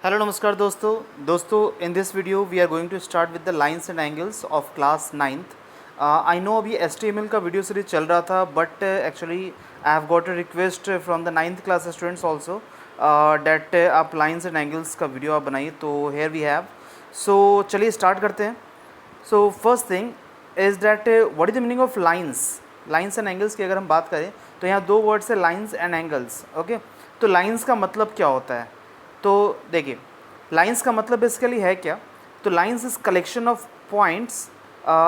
Hello नमस्कार दोस्तों in this video we are going to start with the lines and angles of class ninth. I know अभी HTML का video series चल रहा था, but actually I have got a request from the ninth class students also that आप lines and angles का video आप बनाइए, तो हेयर वी हैव। सो चलिए स्टार्ट करते हैं। So first thing is that what is the meaning of lines and angles की अगर हम बात करें तो यहाँ दो वर्ड्स है, लाइंस एंड एंगल्स। ओके, तो लाइंस का मतलब क्या होता है? तो देखिए, लाइंस का मतलब बेसिकली है क्या? तो lines is collection of points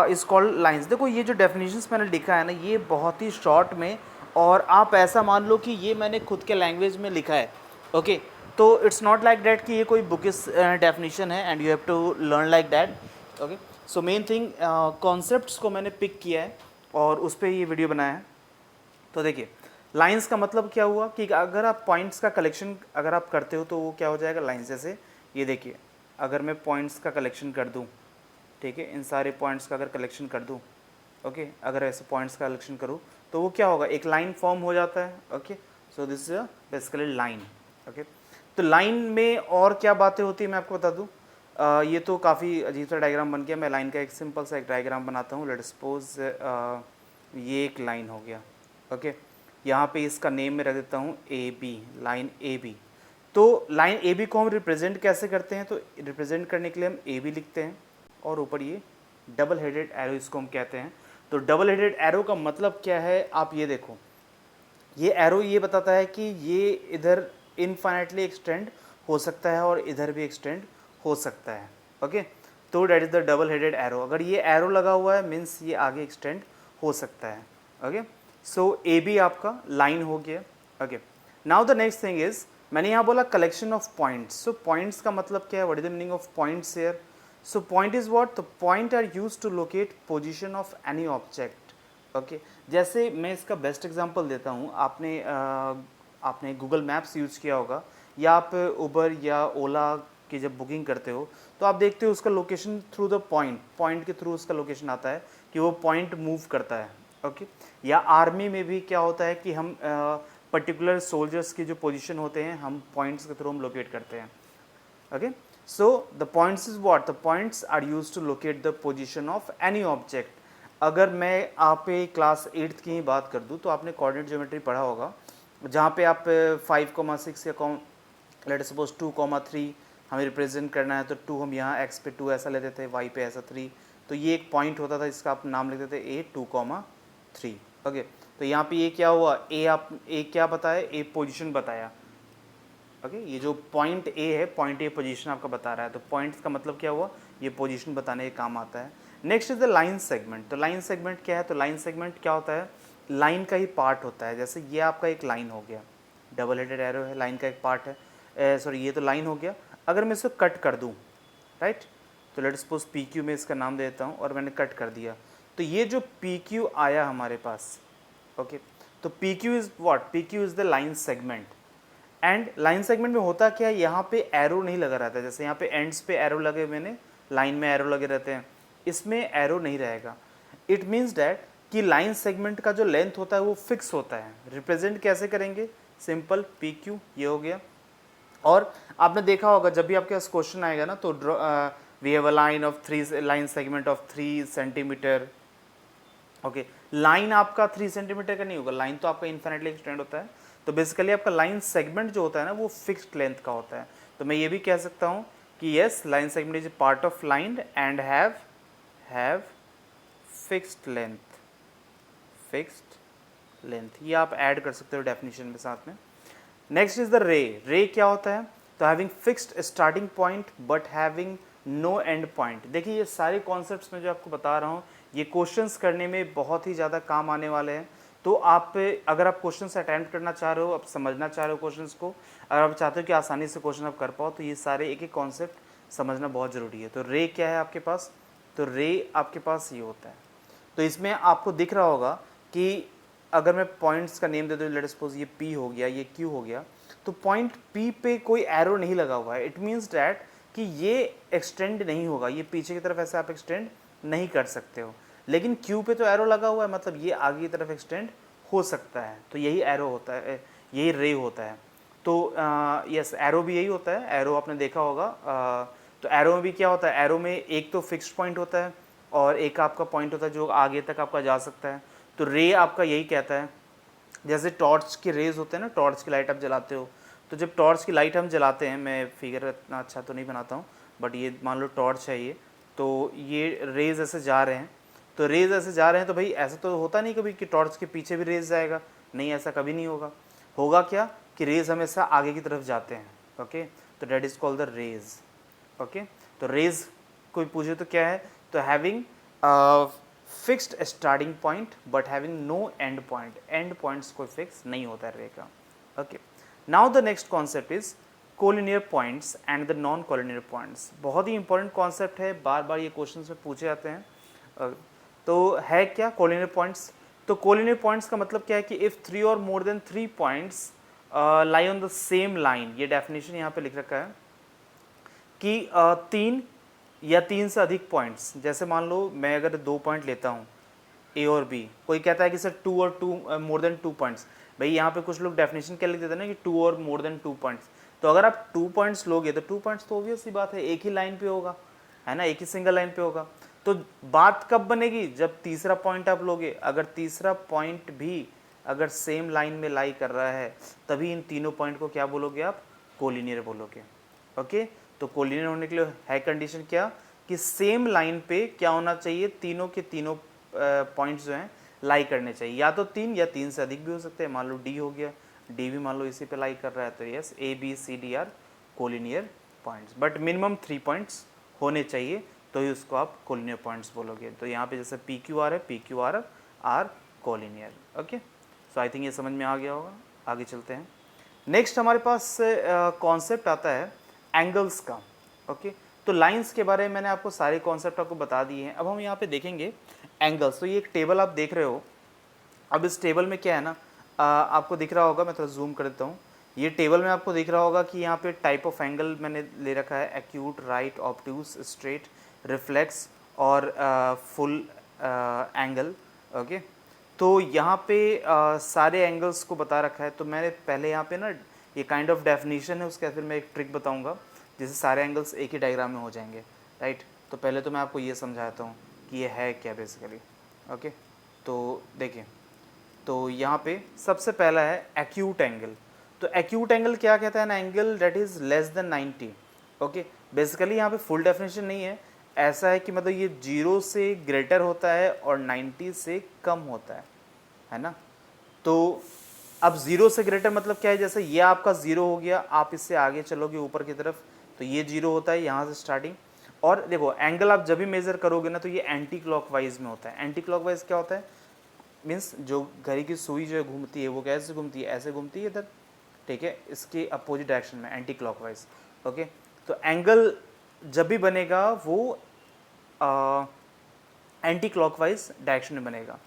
is called lines. देखो, ये जो डेफिनेशंस मैंने लिखा है ना, ये बहुत ही शॉर्ट में, और आप ऐसा मान लो कि ये मैंने खुद के लैंग्वेज में लिखा है। ओके, तो इट्स नॉट लाइक दैट कि ये कोई बुकिस डेफिनेशन है and you have to learn like that. Okay, so main thing concepts को मैंने पिक किया है और उस पर ये वीडियो बनाया है। तो देखिए, लाइंस का मतलब क्या हुआ कि अगर आप पॉइंट्स का कलेक्शन अगर आप करते हो तो वो क्या हो जाएगा, लाइंस। जैसे ये देखिए, अगर मैं पॉइंट्स का कलेक्शन कर दूं, ठीक है, इन सारे पॉइंट्स का अगर कलेक्शन कर दूं, ओके, अगर ऐसे पॉइंट्स का कलेक्शन करूं तो वो क्या होगा, एक लाइन फॉर्म हो जाता है। Okay, so this is basically line. Okay, तो लाइन में और क्या बातें होती है मैं आपको बता दूं। ये तो काफ़ी अजीब सा डायग्राम बन गया। मैं लाइन का एक सिंपल सा एक डायग्राम बनाता हूँ। लेट सपोज ये एक लाइन हो गया। ओके, यहाँ पे इसका नेम मैं रख देता हूँ A B, line A B. तो लाइन ए बी को हम रिप्रेजेंट कैसे करते हैं? तो रिप्रेजेंट करने के लिए हम ए बी लिखते हैं और ऊपर ये डबल हेडेड एरो इसको हम कहते हैं। तो डबल हेडेड एरो का मतलब क्या है, आप ये देखो, ये एरो ये बताता है कि ये इधर इनफाइनाइटली एक्सटेंड हो सकता है और इधर भी एक्सटेंड हो सकता है। ओके, तो that is the double headed arrow. अगर ये एरो लगा हुआ है मीन्स ये आगे एक्सटेंड हो सकता है। ओके, सो ए बी आपका लाइन हो गया। Okay, now the next thing is, मैंने यहाँ बोला collection of points. So points का मतलब क्या है, what is the meaning of points here? So point is what? तो point are used to locate position of any object. Okay, जैसे मैं इसका बेस्ट एग्जांपल देता हूँ। आपने गूगल मैप्स यूज़ किया होगा, या आप उबर या ओला की जब बुकिंग करते हो तो आप देखते हो उसका लोकेशन थ्रू द पॉइंट के थ्रू उसका लोकेशन आता है कि वो पॉइंट मूव करता है। ओके, या आर्मी में भी क्या होता है कि हम पर्टिकुलर सोल्जर्स की जो पोजीशन होते हैं हम पॉइंट्स के थ्रू हम लोकेट करते हैं। Okay, so the points is what? The points are used to locate the position of any object. अगर मैं आप क्लास 8th की ही बात कर दूं तो आपने कोऑर्डिनेट ज्योमेट्री पढ़ा होगा, जहाँ पे आप 5,6 या लेट सपोज 2,3 हमें रिप्रेजेंट करना है, तो 2 हम यहाँ एक्स पे 2 ऐसा लेते थे, वाई पे ऐसा 3। तो ये एक पॉइंट होता था, इसका आप नाम लिखते थे ए 2,3। ओके, तो यहाँ पे ये क्या हुआ, ए क्या बताया, ए पोजिशन बताया। ओके, ये जो पॉइंट ए है, पॉइंट ए पोजीशन आपका बता रहा है। तो पॉइंट्स का मतलब क्या हुआ, ये पोजीशन बताने के काम आता है। Next is the line segment. तो लाइन सेगमेंट क्या है? तो लाइन सेगमेंट क्या होता है, लाइन का ही पार्ट होता है। जैसे ये आपका एक लाइन हो गया, डबल हेडेड एरो है, लाइन का एक पार्ट है। सॉरी, ये तो लाइन हो गया। अगर मैं इसको कट कर दूँ, राइट, तो लेट सपोज पी क्यू में इसका नाम दे देता हूँ और मैंने कट कर दिया, तो ये जो पी क्यू आया हमारे पास, ओके, तो P Q is what? P Q is the line segment. And line segment में होता क्या है, यहाँ पे एरो नहीं लगा रहता है। जैसे यहाँ पे एंड्स पे एरो लगे हुए ने, लाइन में एरो लगे रहते हैं, इसमें एरो नहीं रहेगा। इट मीन्स डैट कि लाइन सेगमेंट का जो लेंथ होता है वो फिक्स होता है। रिप्रेजेंट कैसे करेंगे? सिंपल, पी क्यू ये हो गया। और आपने देखा होगा जब भी आपके पास क्वेश्चन आएगा ना, तो we have a line of 3 line segment of 3 centimetre. Okay, line आपका 3 सेंटीमीटर का नहीं होगा, लाइन तो आपका इन्फिनिटली एक्सटेंड होता है। तो बेसिकली आपका लाइन सेगमेंट जो होता है ना, वो फिक्स्ड लेंथ का होता है। तो मैं ये भी कह सकता हूँ कि yes, line segment is part of line and have fixed length. ये आप ऐड कर सकते हो डेफिनेशन में साथ में। नेक्स्ट इज द रे क्या होता है? तो having fixed starting point but having no end point. देखिए, ये सारे कॉन्सेप्ट्स मैं जो आपको बता रहा हूँ, ये क्वेश्चंस करने में बहुत ही ज़्यादा काम आने वाले हैं। तो आप अगर आप क्वेश्चंस अटेम्प्ट करना चाह रहे हो, आप समझना चाह रहे हो क्वेश्चंस को, अगर आप चाहते हो कि आसानी से क्वेश्चन आप कर पाओ, तो ये सारे एक एक कॉन्सेप्ट समझना बहुत ज़रूरी है। तो रे क्या है आपके पास? तो रे आपके पास ये होता है। तो इसमें आपको दिख रहा होगा कि अगर मैं पॉइंट्स का नेम दे दूँ, लेट सपोज ये P हो गया, ये Q हो गया, तो पॉइंट P पे कोई एरो नहीं लगा हुआ है। इट मीन्स डैट कि ये एक्सटेंड नहीं होगा, ये पीछे की तरफ ऐसे आप एक्सटेंड नहीं कर सकते हो। लेकिन Q पे तो एरो लगा हुआ है, मतलब ये आगे की तरफ एक्सटेंड हो सकता है। तो यही एरो होता है, यही रे होता है। तो यस, एरो भी यही होता है, एरो आपने देखा होगा। तो एरो में भी क्या होता है, एरो में एक तो फिक्स्ड पॉइंट होता है और एक आपका पॉइंट होता है जो आगे तक आपका जा सकता है। तो रे आपका यही कहता है, जैसे टॉर्च के रेज होते हैं ना, टॉर्च की लाइट आप जलाते हो, तो जब टॉर्च की लाइट हम जलाते हैं, मैं फिगर इतना अच्छा तो नहीं बनाता हूँ, बट ये मान लो टॉर्च है ये, तो ये रेज ऐसे जा रहे हैं, तो रेज ऐसे जा रहे हैं, तो भाई ऐसा तो होता नहीं कभी कि टॉर्च के पीछे भी रेज जाएगा, नहीं, ऐसा कभी नहीं होगा। होगा क्या कि रेज हमेशा आगे की तरफ जाते हैं। ओके, तो that is called the rays. Okay, तो रेज कोई पूछे तो क्या है, तो having fixed starting point but having no end point, end points कोई फिक्स नहीं होता है रे का। Okay, now the next concept is collinear points and the non collinear points. बहुत ही इंपॉर्टेंट कॉन्सेप्ट है, बार बार ये क्वेश्चन में पूछे जाते हैं। तो है क्या कोलिनियर पॉइंट्स, तो कोलिनियर पॉइंट्स का मतलब क्या है कि इफ़ 3 और more than 3 points lie on the same line, ये डेफिनेशन यहाँ पे लिख रखा है कि 3 या 3 से अधिक पॉइंट्स, जैसे मान लो मैं अगर 2 पॉइंट लेता हूँ ए और बी, कोई कहता है कि सर 2 और 2 मोर देन 2 पॉइंट्स, भाई यहाँ पे कुछ लोग डेफिनेशन क्या लिख देते हैं ना कि 2 और मोर देन 2 पॉइंट्स, तो अगर आप 2 पॉइंट्स लोगे तो 2 पॉइंट्स तो ऑब्वियस सी बात है एक ही लाइन पे होगा, है ना, एक ही सिंगल लाइन पे होगा। तो बात कब बनेगी, जब तीसरा पॉइंट आप लोगे, अगर तीसरा पॉइंट भी अगर सेम लाइन में लाई कर रहा है, तभी इन तीनों पॉइंट को क्या बोलोगे आप, कोलिनियर बोलोगे। ओके, तो कोलिनियर होने के लिए है कंडीशन क्या, कि सेम लाइन पे क्या होना चाहिए, तीनों के तीनों पॉइंट्स जो हैं लाई करने चाहिए, या तो 3 या 3 से अधिक भी हो सकते हैं, मान लो डी हो गया, डी भी मान लो इसी पे लाई कर रहा है, तो yes A B C D are collinear points, but minimum 3 points होने चाहिए, तो ही उसको आप कोलिनियर पॉइंट्स बोलोगे। तो यहाँ पे जैसे पी क्यू आर है, P Q R are collinear. Okay, so I think ये समझ में आ गया होगा, आगे चलते हैं। नेक्स्ट हमारे पास कॉन्सेप्ट आता है एंगल्स का। ओके, तो लाइंस के बारे में मैंने आपको सारे कॉन्सेप्ट आपको बता दिए हैं, अब हम यहाँ पे देखेंगे एंगल्स। तो ये एक टेबल आप देख रहे हो, अब इस टेबल में क्या है ना, आपको दिख रहा होगा, मैं थोड़ा जूम कर देता हूँ, ये टेबल में आपको दिख रहा होगा कि यहाँ पे टाइप ऑफ एंगल मैंने ले रखा है, acute, right, obtuse, straight, reflex और फुल एंगल। ओके, तो यहाँ पे सारे एंगल्स को बता रखा है, तो मैंने पहले यहाँ पे ना ये काइंड ऑफ डेफिनेशन है उसका, फिर मैं एक ट्रिक बताऊँगा जिससे सारे एंगल्स एक ही डायग्राम में हो जाएंगे, राइट। तो पहले तो मैं आपको ये समझाता हूँ कि ये है क्या बेसिकली। ओके, तो देखिए, तो यहाँ पे सबसे पहला है एक्यूट एंगल। तो एक्यूट एंगल क्या कहता है ना, angle that is less than 90। Okay, basically यहाँ पे फुल डेफिनेशन नहीं है, ऐसा है कि मतलब ये 0 से ग्रेटर होता है और 90 से कम होता है ना। तो अब 0 से ग्रेटर मतलब क्या है, जैसे ये आपका 0 हो गया, आप इससे आगे चलोगे ऊपर की तरफ तो ये 0 होता है यहाँ से स्टार्टिंग। और देखो एंगल आप जब भी मेज़र करोगे ना तो ये एंटी क्लॉकवाइज में होता है। एंटी क्लॉकवाइज क्या होता है, मीन्स जो घड़ी की सुई जो है घूमती है वो कैसे घूमती है, ऐसे घूमती है इधर, ठीक है, इसके अपोजिट डायरेक्शन में, एंटी क्लॉकवाइज। ओके, तो एंगल जब भी बनेगा वो एंटी क्लॉकवाइज डायरेक्शन में बनेगा।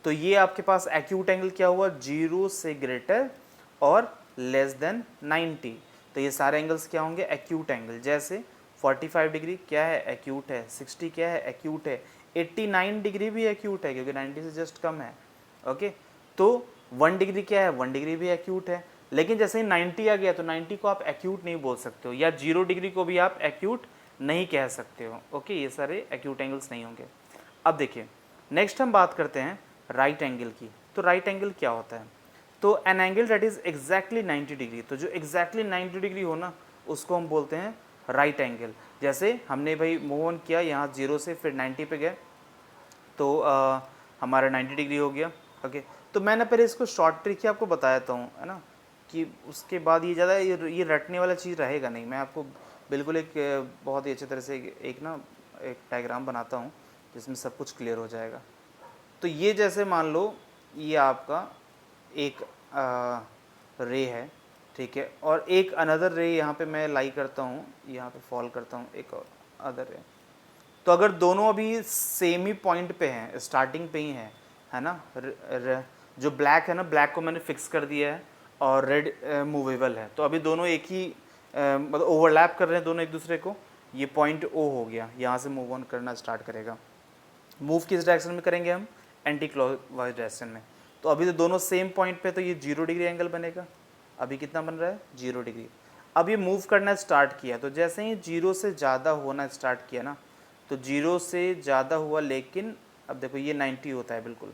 तो ये आपके पास एक्यूट एंगल क्या हुआ, 0 से ग्रेटर और लेस देन 90। तो ये सारे एंगल्स क्या होंगे, एक्यूट एंगल। जैसे 45 डिग्री क्या है, एक्यूट है, 60 क्या है, एक्यूट है, 89 डिग्री भी एक्यूट है क्योंकि 90 से जस्ट कम है। ओके, तो 1 डिग्री क्या है, 1 डिग्री भी एक्यूट है। लेकिन जैसे ही 90 आ गया तो 90 को आप एक्यूट नहीं बोल सकते हो, या 0 डिग्री को भी आप एक्यूट नहीं कह सकते हो। ओके, ये सारे एक्यूट एंगल्स नहीं होंगे। अब देखिए नेक्स्ट हम बात करते हैं राइट एंगल की। तो राइट एंगल क्या होता है, तो an angle that is exactly 90 degree, तो जो एग्जैक्टली 90 डिग्री हो ना उसको हम बोलते हैं राइट एंगल। जैसे हमने भाई मूव ऑन किया यहाँ 0 से फिर 90 पे गए तो हमारा 90 डिग्री हो गया। ओके, तो मैंने पहले इसको शॉर्ट ट्रिक ही आपको बताया था है ना, कि उसके बाद ये ज़्यादा ये रटने वाला चीज़ रहेगा नहीं। मैं आपको बिल्कुल एक बहुत ही अच्छी तरह से एक ना एक डायग्राम बनाता हूँ जिसमें सब कुछ क्लियर हो जाएगा। तो ये जैसे मान लो ये आपका एक रे है, ठीक है, और एक अनदर रे यहाँ पे मैं लाई करता हूँ, यहाँ पे फॉल करता हूँ एक और अदर रे। तो अगर दोनों अभी सेम ही पॉइंट पे हैं, स्टार्टिंग पे ही हैं, है ना, जो ब्लैक है ना, ब्लैक को मैंने फिक्स कर दिया है और रेड मूवेबल है, तो अभी दोनों एक ही मतलब ओवरलैप कर रहे हैं दोनों एक दूसरे को। ये पॉइंट ओ हो गया, यहाँ से मूव ऑन करना स्टार्ट करेगा। मूव किस डायरेक्शन में करेंगे हम, एंटी क्लॉकवाइज डायरेक्शन में। तो अभी तो दोनों सेम पॉइंट पे, तो ये 0 डिग्री एंगल बनेगा। अभी कितना बन रहा है 0 डिग्री। अब ये मूव करना स्टार्ट किया, तो जैसे ही 0 से ज़्यादा होना स्टार्ट किया ना, तो 0 से ज़्यादा हुआ, लेकिन अब देखो ये 90 होता है बिल्कुल,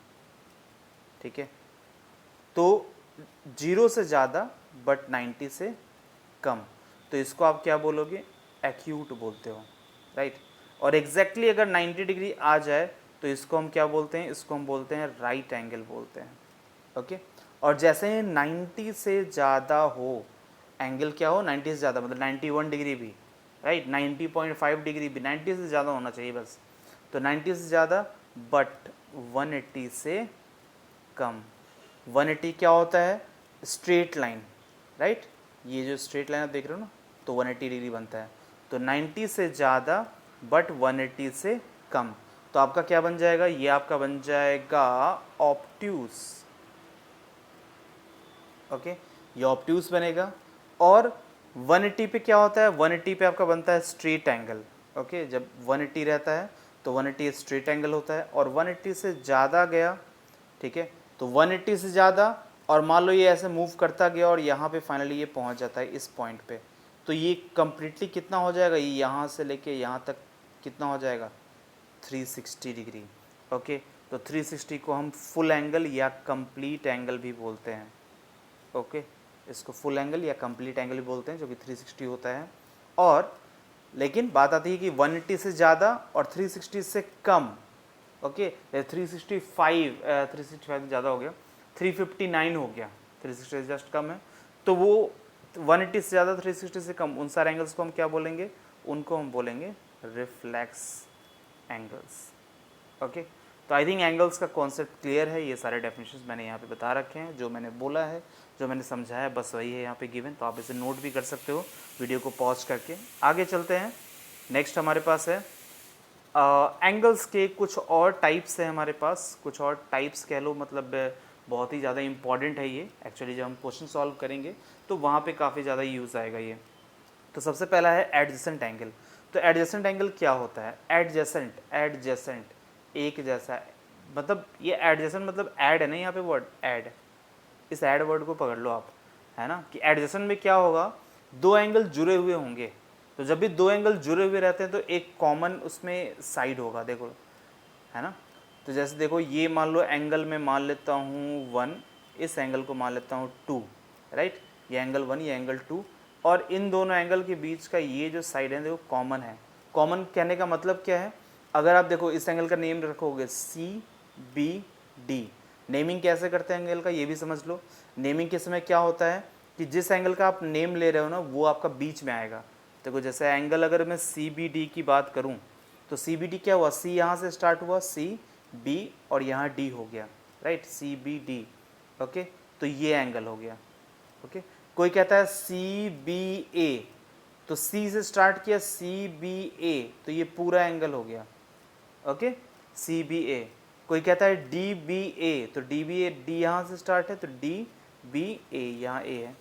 ठीक है। तो 0 से ज़्यादा बट 90 से कम, तो इसको आप क्या बोलोगे, एक्यूट बोलते हो, राइट। और एग्जैक्टली अगर 90 डिग्री आ जाए तो इसको हम क्या बोलते हैं, इसको हम बोलते हैं राइट एंगल बोलते हैं, ओके। और जैसे ही 90 से ज़्यादा हो, एंगल क्या हो 90 से ज़्यादा, मतलब 91 डिग्री भी, राइट, 90.5 डिग्री भी, 90 से ज़्यादा होना चाहिए बस। तो 90 से ज़्यादा बट 180 से कम। 180 क्या होता है, स्ट्रेट लाइन, राइट। ये जो स्ट्रेट लाइन आप देख रहे हो ना, तो 180 डिग्री बनता है। तो 90 से ज़्यादा बट 180 से कम, तो आपका क्या बन जाएगा, ये आपका बन जाएगा ऑब्ट्यूस, ओके, ये ऑब्ट्यूस बनेगा। और 180 पे क्या होता है, 180 पे आपका बनता है स्ट्रेट एंगल, ओके। जब 180 रहता है तो 180 स्ट्रेट एंगल होता है, और 180 से ज़्यादा गया, ठीक है, तो 180 से ज़्यादा, और मान लो ये ऐसे मूव करता गया और यहाँ पे फाइनली ये पहुँच जाता है इस पॉइंट पे, तो ये कम्प्लीटली कितना हो जाएगा, ये यहाँ से लेके यहाँ तक कितना हो जाएगा 360 डिग्री, ओके। तो 360 को हम फुल एंगल या कंप्लीट एंगल भी बोलते हैं, ओके। इसको फुल एंगल या कंप्लीट एंगल भी बोलते हैं, जो कि 360 होता है। और लेकिन बात आती है कि 180 से ज़्यादा और 360 से कम, ओके। 365 ज़्यादा हो गया, 359 हो गया, 360 से जस्ट कम है, तो वो 180 से ज़्यादा 360 से कम, उन सारे एंगल्स को हम क्या बोलेंगे, उनको हम बोलेंगे रिफ्लेक्स एंगल्स, ओके। तो आई थिंक एंगल्स का कॉन्सेप्ट क्लियर है। ये सारे डेफिनेशंस मैंने यहाँ पे बता रखे हैं, जो मैंने बोला है, जो मैंने समझाया है, बस वही है यहाँ पे गिवन, तो आप इसे नोट भी कर सकते हो वीडियो को पॉज करके। आगे चलते हैं, नेक्स्ट हमारे पास है एंगल्स के कुछ और टाइप्स है हमारे पास, कुछ और टाइप्स कह लो, मतलब बहुत ही ज़्यादा इंपॉर्टेंट है ये एक्चुअली। जब हम क्वेश्चन सॉल्व करेंगे तो वहाँ पे काफ़ी ज़्यादा यूज़ आएगा ये। तो सबसे पहला है एडजेसेंट एंगल। तो एडजेसेंट एंगल क्या होता है, एडजेसेंट, एडजेसेंट एक जैसा, मतलब ये एडजेसेंट मतलब ऐड है ना, यहाँ पे वर्ड ऐड, इस ऐड वर्ड को पकड़ लो आप, है ना, कि एडजेसेंट में क्या होगा, दो एंगल जुड़े हुए होंगे। तो जब भी दो एंगल जुड़े हुए रहते हैं तो एक कॉमन उसमें साइड होगा, देखो, है ना। तो जैसे देखो, ये मान लो एंगल में मान लेता हूँ 1, इस एंगल को मान लेता हूँ 2, राइट। ये एंगल 1, ये एंगल 2, और इन दोनों एंगल के बीच का ये जो साइड है देखो कॉमन है। कॉमन कहने का मतलब क्या है, अगर आप देखो इस एंगल का नेम रखोगे CBD, नेमिंग कैसे करते हैं एंगल का ये भी समझ लो। नेमिंग के समय क्या होता है कि जिस एंगल का आप नेम ले रहे हो ना, वो आपका बीच में आएगा। देखो जैसे एंगल अगर मैं CBD की बात करूं, तो CBD क्या हुआ, C यहाँ से स्टार्ट हुआ, CB, और यहाँ D हो गया, राइट, CBD, ओके। तो ये एंगल हो गया, ओके। कोई कहता है CBA, तो C से स्टार्ट किया, CBA, तो ये पूरा एंगल हो गया, ओके, CBA। कोई कहता है DBA, तो DBA, D यहाँ से स्टार्ट है, तो DBA, यहाँ A है,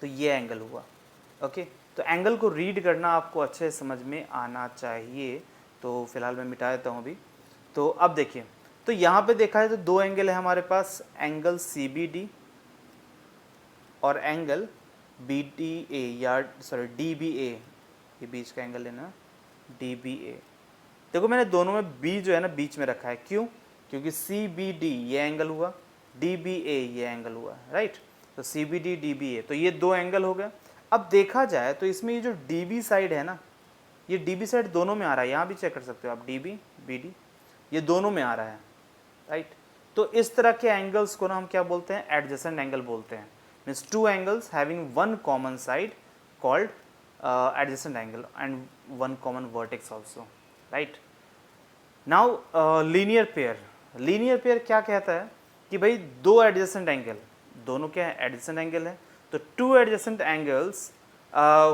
तो ये एंगल हुआ, ओके। तो एंगल को रीड करना आपको अच्छे समझ में आना चाहिए। तो फिलहाल मैं मिटा देता हूँ अभी। तो अब देखिए, तो यहाँ पे देखा है तो दो एंगल है हमारे पास, एंगल CBD और एंगल BDA, या सॉरी DBA, ये बीच का एंगल लेना, DBA। देखो मैंने दोनों में B जो है ना बीच में रखा है, क्यों, क्योंकि CBD ये एंगल हुआ, DBA ये एंगल हुआ, राइट। तो CBD DBA, तो ये दो एंगल हो गया। अब देखा जाए तो इसमें ये जो DB साइड है ना, ये DB साइड दोनों में आ रहा है, यहाँ भी चेक कर सकते हो आप, DB BD ये दोनों में आ रहा है, राइट। तो इस तरह के एंगल्स को ना हम क्या बोलते हैं, एडजेसेंट एंगल बोलते हैं। Means two angles having one common side called adjacent angle and one common vertex also, right. Now linear pair, linear pair क्या कहता है कि भाई दो एडजेसेंट एंगल, दोनों क्या है, एडजेसेंट एंगल है, तो two adjacent angles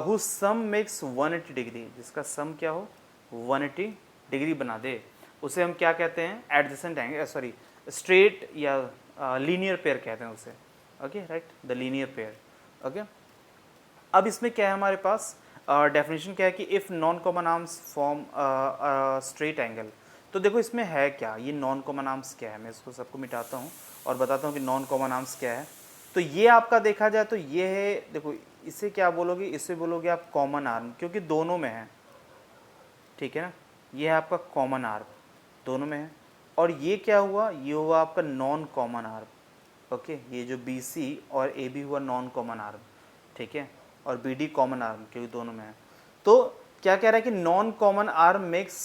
who sum makes 180 degree, जिसका सम क्या हो 180 डिग्री बना दे, उसे हम क्या कहते हैं, एडजेसेंट एंगल, सॉरी स्ट्रेट या लीनियर पेयर कहते हैं उसे, okay, right, the linear pair, okay. अब इसमें क्या है हमारे पास, डेफिनेशन क्या है कि if non common arms form straight angle. तो देखो इसमें है क्या, ये नॉन कॉमन आर्म्स क्या है, मैं इसको सबको मिटाता हूँ और बताता हूँ कि नॉन कॉमन आर्म्स क्या है। तो ये आपका देखा जाए तो ये है, देखो इसे क्या बोलोगे, इसे बोलोगे आप कॉमन आर्म, क्योंकि दोनों में है, ठीक है ना, ये है आपका कॉमन आर्म, दोनों में है। और ये क्या हुआ, ये हुआ आपका नॉन कॉमन आर्म, ओके, ये जो बी सी और ए बी हुआ नॉन कॉमन आर्म, ठीक है, और बी डी कॉमन आर्म, क्योंकि दोनों में है। तो क्या कह रहा है कि non common arm makes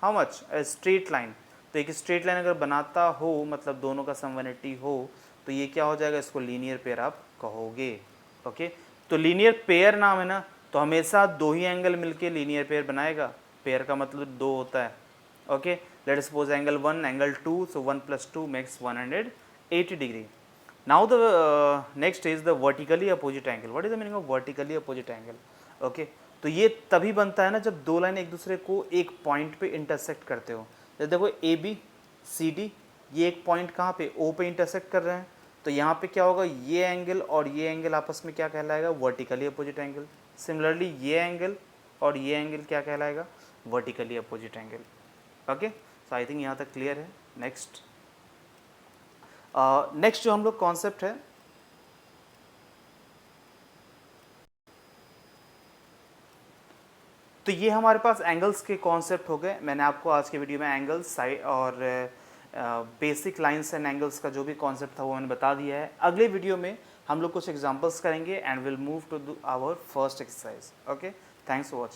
how much, a straight line. तो एक स्ट्रेट लाइन अगर बनाता हो, मतलब दोनों का सम 180 हो, तो ये क्या हो जाएगा, इसको लीनियर पेयर आप कहोगे, ओके। तो लीनियर पेयर नाम है ना, तो हमेशा दो ही एंगल मिलके लीनियर पेयर बनाएगा, पेयर का मतलब दो होता है, okay. Let suppose angle 1 angle 2, so 1 + 2 makes 180 degree. Now the next is the vertically opposite angle. What is the meaning of vertically opposite angle, okay. तो ये तभी बनता है ना जब दो लाइन एक दूसरे को एक पॉइंट पे इंटरसेक्ट करते हो। जैसे देखो ए बी सी डी, ये एक पॉइंट कहाँ पे, ओ पे इंटरसेक्ट कर रहे हैं, तो यहाँ पे क्या होगा, ये एंगल और ये एंगल आपस में क्या कहलाएगा, वर्टिकली अपोजिट एंगल। सिमिलरली ये एंगल और ये एंगल क्या कहलाएगा, vertically opposite angle, okay. So I think यहाँ तक क्लियर है। नेक्स्ट नेक्स्ट जो हम लोग कॉन्सेप्ट है, तो ये हमारे पास एंगल्स के कॉन्सेप्ट हो गए। मैंने आपको आज के वीडियो में एंगल्स साइड और बेसिक लाइंस एंड एंगल्स का जो भी कॉन्सेप्ट था वो मैंने बता दिया है। अगले वीडियो में हम लोग कुछ एग्जांपल्स करेंगे and will move to our first exercise, okay. Thanks for watching.